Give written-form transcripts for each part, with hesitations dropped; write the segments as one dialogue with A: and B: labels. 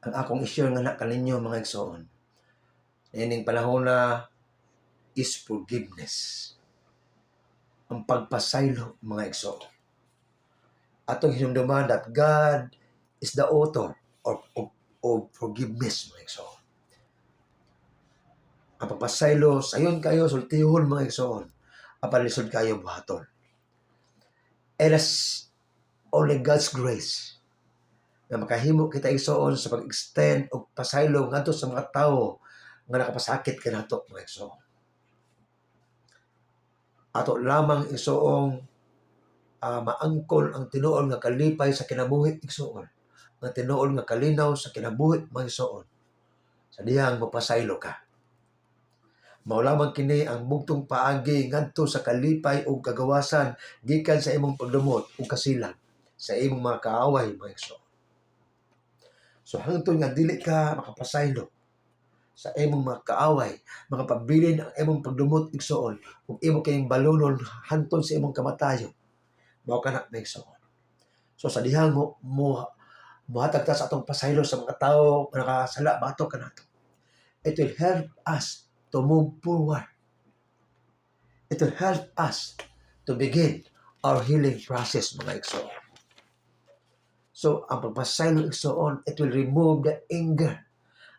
A: Ang akong i-share nga na kaninyo mga igsoon, ining panahon na is forgiveness. Ang pagpasaylo mga igsoon. Atong hinumduman that God is the author of forgiveness mga igsoon. Ang pagpasaylo, sayon kayo, sultihon mga igsoon. Apan lisod kayo buhaton. It is only God's grace na makahimo kita igsoon sa pag-extend o pasaylo ngadto sa mga tao nga nakapasakit kanato mga igsoon. Ato lamang igsoong maangkol ang tinuol nga kalipay sa kinabuhi igsoon, nga tinuol nga kalinaw sa kinabuhi mga igsoon. Sa dihang mapasaylo ka. Mao lamang kini ang bugtong paagi ngadto sa kalipay ug kagawasan gikan sa imong pagdumot ug kasilag sa imong mga kaaway mga igsoon. So hangtod nga dili ka makapasaylo sa imong mga kaaway, mga pabilin ang imong pagdumot igsoon ug imo kayong balunon hantod sa imong kamatayon. Mao kana mga igsoon. So sa dihang muhatag ta sa atong pasaylo sa mga tawo nga nakasala batok kanato. It will help us to move forward. It will help us to begin our healing process mga igsoon. So, ang pagpasaylo igsoon, it will remove the anger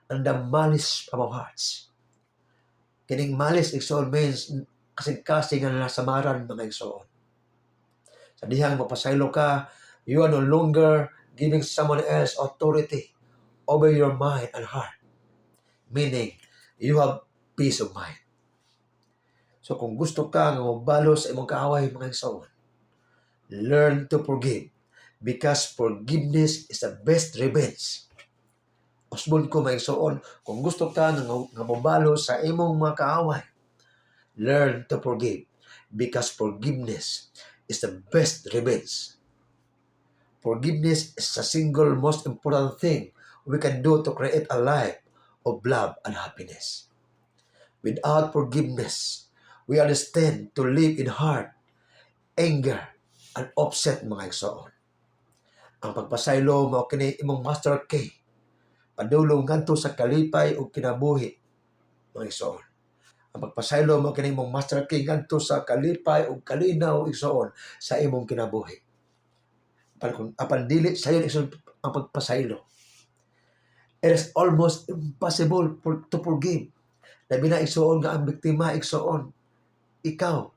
A: and the malice from our hearts. Kining malice igsoon means kasing-kasing nga nasamaran mga igsoon. Sa dihang mapasaylo ka, you are no longer giving someone else authority over your mind and heart. Meaning, you have peace of mind. So kung gusto ka nga mabalo sa imong kaaway mga igsoon, learn to forgive. Because forgiveness is the best revenge. Usbon ko mga igsoon, kung gusto ka nga mabalo sa imong mga kaaway, learn to forgive. Because forgiveness is the best revenge. Forgiveness is the single most important thing we can do to create a life of love and happiness. Without forgiveness, we are destined to live in hurt, anger, and upset mga igsoon. Ang pagpasaylo mao kini imong master key padulong ngadto sa kalipay ug kinabuhi mga igsoon. Ang pagpasaylo mao kini imong master key ngadto sa kalipay ug kalinaw igsoon sa imong kinabuhi. Apan dili sayon igsoon ang pagpasaylo. It is almost impossible to forgive. Labi na igsoon nga ang biktima igsoon ikaw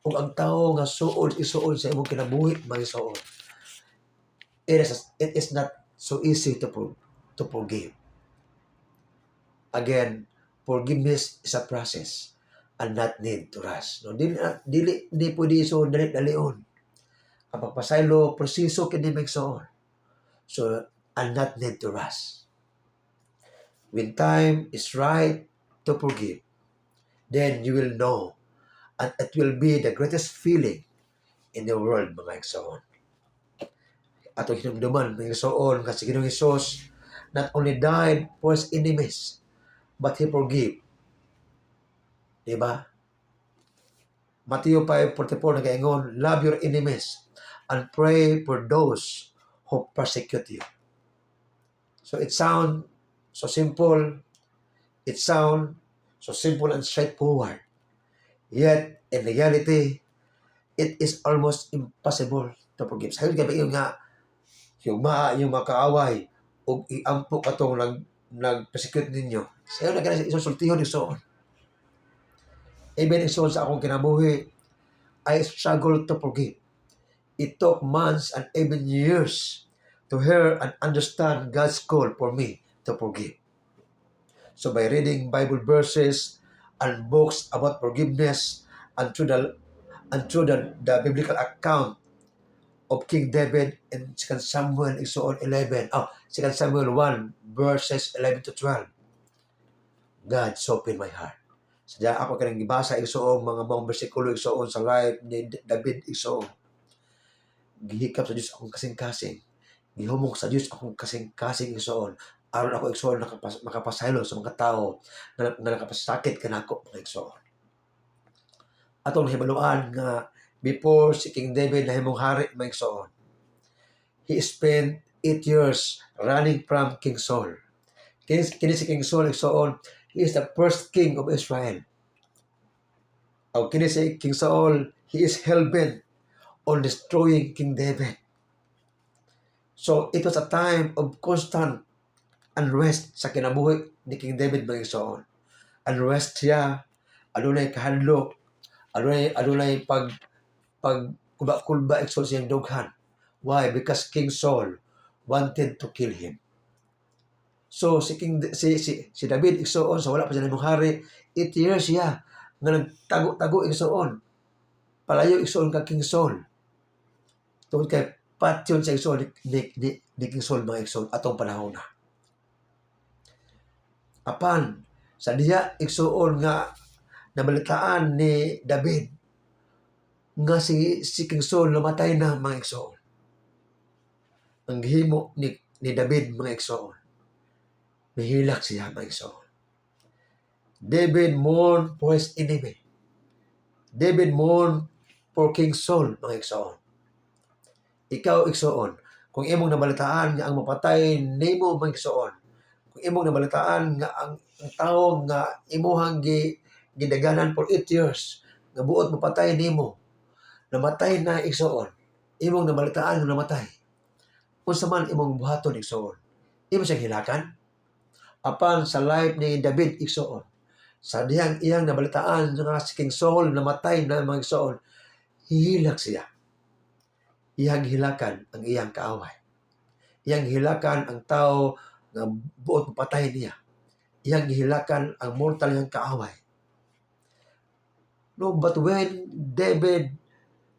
A: ug ang tawo nga suod igsoon sa imong kinabuhi mga igsoon. It is not so easy to forgive. Again, forgiveness is a process and not need to rush. No, dili pwede so dali-dalion. Ang pagpasaylo, proseso kini magsoon. So, and not need to rush. When time is right to forgive, then you will know, and it will be the greatest feeling in the world mga igsoon. Atong hinumduman mga igsoon nga si Ginoong Hesus not only died for his enemies, but he forgave. Diba? Matthew 5:44 nagaingon, love your enemies and pray for those who persecute you. So it sounds so simple. It sounds so simple and straightforward. Yet, in reality, it is almost impossible to forgive. Sayon ka ba yung nga yung mga kaaway o iampo katong nag-persecute ninyo. Sayo na ganun isusultihon igsoon. Even igsoon sa akong kinabuhi, I struggle to forgive. It took months and even years to hear and understand God's call for me to forgive. So by reading Bible verses and books about forgiveness and through the biblical account of King David in 2 Samuel 11. 2 Samuel 1 verses 11 to 12. God softened my heart. Sadya ako kanang gibasa igsoon mga bersikulo igsoon sa life ni David igsoon. Gihikap sa Dios akong kasing-kasing. Gihumok sa Dios akong kasing-kasing igsoon. Aron ako igsoon makapasaylo sa mga tao na nakapasakit kanako mga igsoon. Atong hibaluan nga before si King David nahimong hari mga igsoon, he spent 8 years running from King Saul. Kini si King Saul igsoon, he is the first king of Israel. O kini si King Saul, he is hell-bent on destroying King David. So it was a time of constant unrest sa kinabuhi ni King David mga igsoon. Unrest siya, adunay kahadlok, adunay kulba igsoon siyang dughan. Why? Because King Saul wanted to kill him. So si David igsoon sa wala pa siya nimong hari, 8 years siya nga nagtago-tago igsoon. Palayo igsoon ka King Saul. Tungod kay patyon sa igsoon ni King Saul mga igsoon atong panahon na. Apan sa diya igsoon nga nabalitaan ni David nga si King Saul namatay na mga igsoon. Ang gihimo ni David mga igsoon, nahilak siya mga igsoon. David mourned for his enemy. David mourned for King Saul mga igsoon. Ikaw igsoon, kung imong nabalitaan nga ang mapatay nimo mga igsoon, kung imong nabalitaan nga ang tao nga imuhang gidaganan for 8 years nga buot mapatay nimo, namatay na igsoon, imong nabalitaan nga namatay, unsa man imong buhaton igsoon, imo siyang hilakan. Apan sa life ni David igsoon, sa diyang iyang nabalitaan nga si King Saul namatay na mga igsoon, hihilak siya. Iyang hilakan ang iyang kaaway. Iyang hilakan ang tao nga buot mapatay niya. Iyang hilakan ang mortal niyang kaaway. No, but when David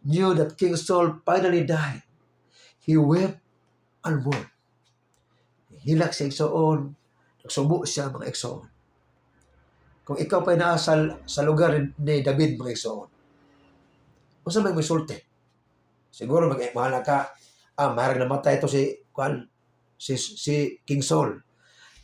A: knew that King Saul finally died, he wept and mourned. Hilak siya igsoon, nagsubo siya mga igsoon. Kung ikaw pa'y naasal sa lugar ni David mga igsoon, unsa may misulti? Siguro mahala ka, marag namatay ito si King Saul.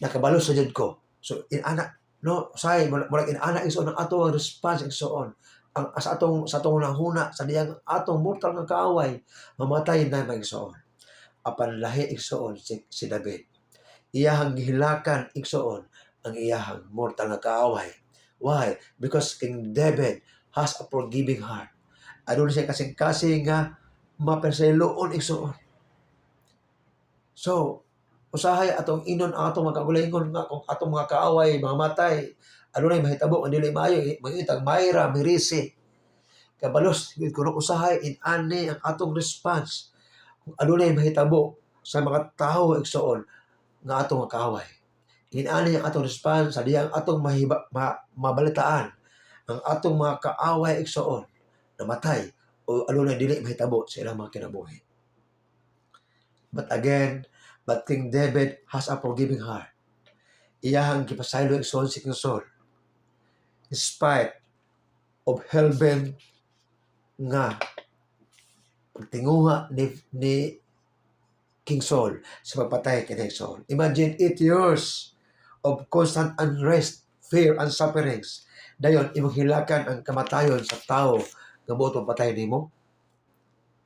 A: Nakabalos sa jud ko. So inana, no, say murag inana igsoon ang atong response igsoon. Ang sa atong nahuna sa diyang atong mortal nga kaaway, mamatay na mga igsoon. Apan lahi igsoon si David. Iyahang gihilakan igsoon ang iyahang mortal nga kaaway. Why? Because King David has a forgiving heart. Adun siya kasing-kasing nga mapensayloon igsoon. So, usahay atong inon ang atong magkagulingon nga kung atong mga kaaway, mga matay, adunay mahitabo ang dili maayo, mangitag mayra, mirisi. Kabalos, kung usahay, inani ang atong response. Kung adunay mahitabo sa mga tao igsoon nga atong mga kaaway. Inani ang atong response sa diyang atong mabalitaan ang atong mga kaaway igsoon namatay o adunay dili mahitabo sa ilang mga kinabuhi. But King David has a forgiving heart. Iyahang gipasaylo igsoon si King Saul. In spite of hell-bent nga pagtinguha ni King Saul sa pagpatay kay Saul. Imagine 8 years of constant unrest, fear, and sufferings. Dayon, imong hilakan ang kamatayon sa tao nga buot mapatay nimo.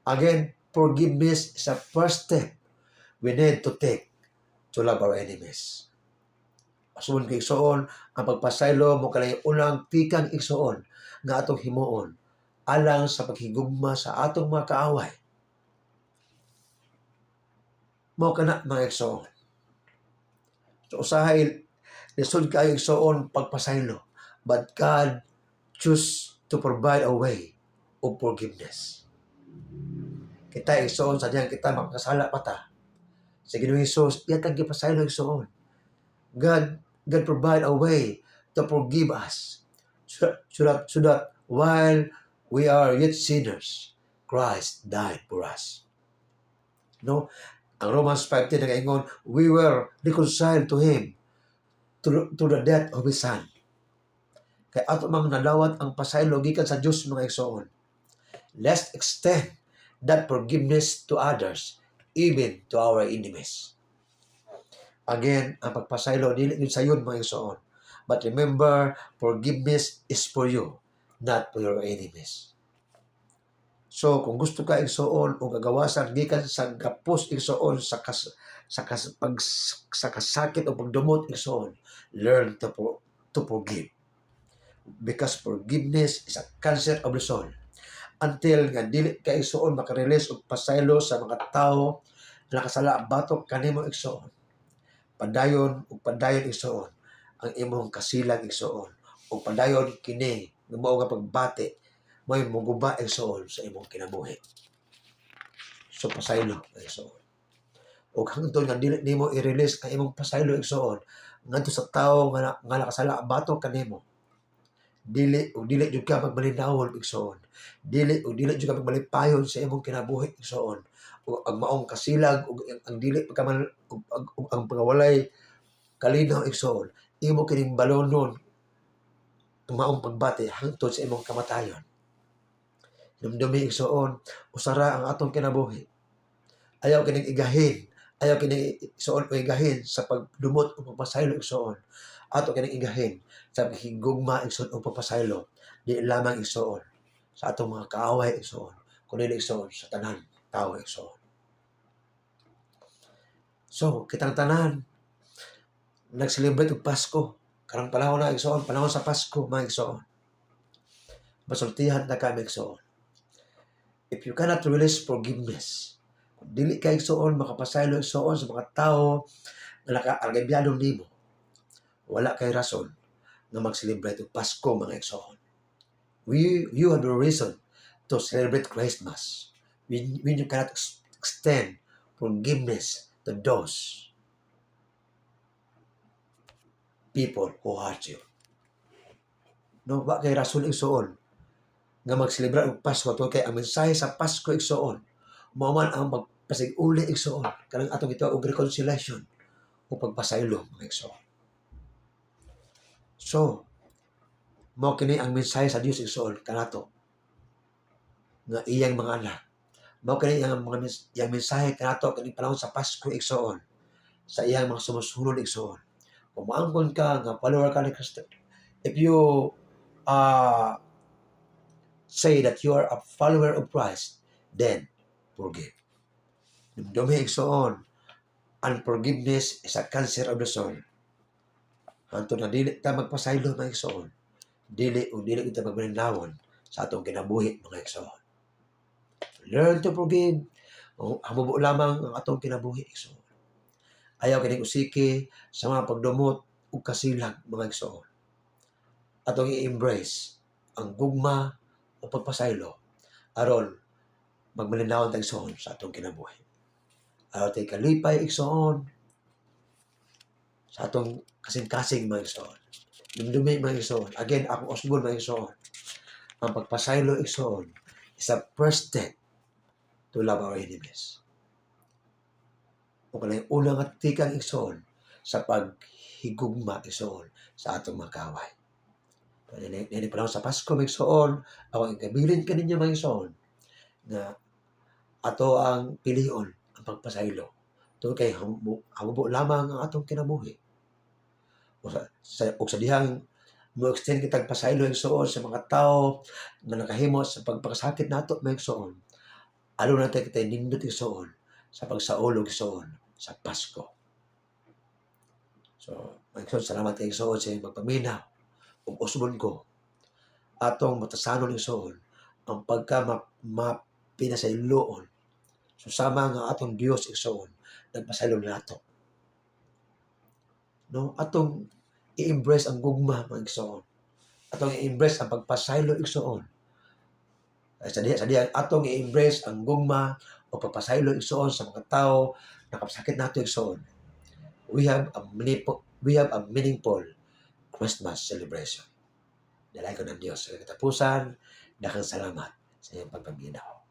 A: Again, forgiveness is a first step we need to take to love our enemies. Asun kay igsoon, ang pagpasaylo mo kalay unang pikang igsoon nga atong himuon alang sa paghigugma sa atong mga kaaway. Mao kana mga igsoon. So usahay lisod kayo igsoon pagpasaylo, but God choose to provide a way of forgiveness. Kita igsoon sa diyang kita makasala pa ta. Sa Ginoong Hesus, iyatang gipasaylo igsoon. God provide a way to forgive us so that while we are yet sinners, Christ died for us. No? Ang Romans 5:10 nagaingon, we were reconciled to Him to the death of His Son. Kaya ato mang nadawat ang pasaylo gikan sa Diyos mga igsoon. Let's extend that forgiveness to others, even to our enemies. Again, ang pagpasaylo dili gyud sayon mga igsoon. But remember, forgiveness is for you, not for your enemies. So kung gusto ka igsuon o gagawasan gikan sa gapos igsuon sa kasakit o pagdumot igsuon, learn to forgive. Because forgiveness is a cancer of the soul. Until nga dili ka igsuon makarelease og pasaylo sa mga tao na nakasala batok kanimo igsuon. Padayon igsuon ang imong kasilag igsuon o padayon kini nga mao nga pagbati may muguba igsuon sa imong kinabuhi. So pasaylo igsuon. O hangtod nga dili nimo i-release ang imong pasaylo igsuon ngadto sa tawo nga nakasala batok kanimo. Dili jud ka magmalinawon igsuon. Dili jud ka magmalipayon sa imong kinabuhi igsuon. O ang maong kasilag ug ang dili pagkaman ug ang pagawalay kalinaw igsuon. Imo kining balonon ang maong pagbati hangtod sa imong kamatayon. Dumdumi igsuon, usara ang atong kinabuhi. Ayaw kining igahin. Ayaw kining igsuon o igahin sa pagdumot o pagpasaylo igsuon. Ato kining igahin sa higugma igsuon o pagpasaylo. Di lamang igsuon sa atong mga kaaway igsuon. Kundi igsuon sa tanan tao igsuon. So, kitang tanan nag-celebrate og Pasko. Karang panahon na igsuon, panahon sa Pasko mga igsuon. Masultihan na kami igsuon. If you cannot release forgiveness, kung dili ka igsuon makapasaylo igsuon sa mga tao nga naka-agabyado nimo, wala kay rason na mag-celebrate og Pasko mga igsuon. You have the reason to celebrate Christmas when you cannot extend forgiveness to those people who hurt you. No, wa kay rason igsuon nga mag-celebrate og Pasko tungod kay ang mensahe sa Pasko igsuon mao man ang pagpasig-uli igsuon kanang atong gitawag og reconciliation o pagpasaylo mga igsuon. So, mao kini ang mensahe sa Dios igsuon kanato nga iyang mga anak. Mao kini ang iyang mensahe kanato kini panahon sa Pasko igsuon sa iyang mga sumusunod igsuon. Kung maangkon ka nga follower ka ni Kristo, if you say that you are a follower of Christ, then forgive. Dumdumi igsuon, unforgiveness is a cancer of the soul. Hantod na dili ta magpasaylo mga igsuon, dili kita magmalinawon sa atong kinabuhi mga igsuon. Learn to forgive. Hamubo lamang ang atong kinabuhi igsuon. Ayaw kining usiki sa mga pagdumot ug kasilag mga igsuon. Atong i-embrace ang gugma o pagpasaylo aron magmalinawon ta igsuon sa atong kinabuhi. Aron tay kalipay igsuon sa atong kasing-kasing mga igsuon. Dumdumi mga igsuon. Again, ako Osborn mga igsuon. Ang pagpasaylo igsuon is a first step to love our enemies. O kanang unang tikang igsuon sa paghigugma igsuon sa atong mga kaaway. Nini panahon sa Pasko mga igsuon, ako igabilin kaninyo mga igsuon na ato ang pilion ang pagpasaylo. Tungod kay hamubo lamang ang atong kinabuhi. O sa dihang mo extend kitag pasaylo igsuon sa mga tao nga nakahimo sa pagpakasakit nato mga igsuon. Alo na tayo kitay nindot igsuon sa pagsaulog igsuon sa Pasko. So, mga igsuon, salamat kay igsuon sa magpaminaw ug usbon ko atong matasanon igsuon ang pagka mapinasayloon susama nga atong Dios igsuon nagpasaylo nato. No, atong i-embrace ang gugma mga igsuon. Atong i-embrace ang pagpasaylo igsuon. Sa diyan atong i-embrace ang gugma o pagpasaylo igsuon sa mga tao nakapasakit nato igsuon. We have a meaningful Christmas celebration. Dalay ko ng Diyos sa katapusan, dakang salamat sa iyong pagpaminaw.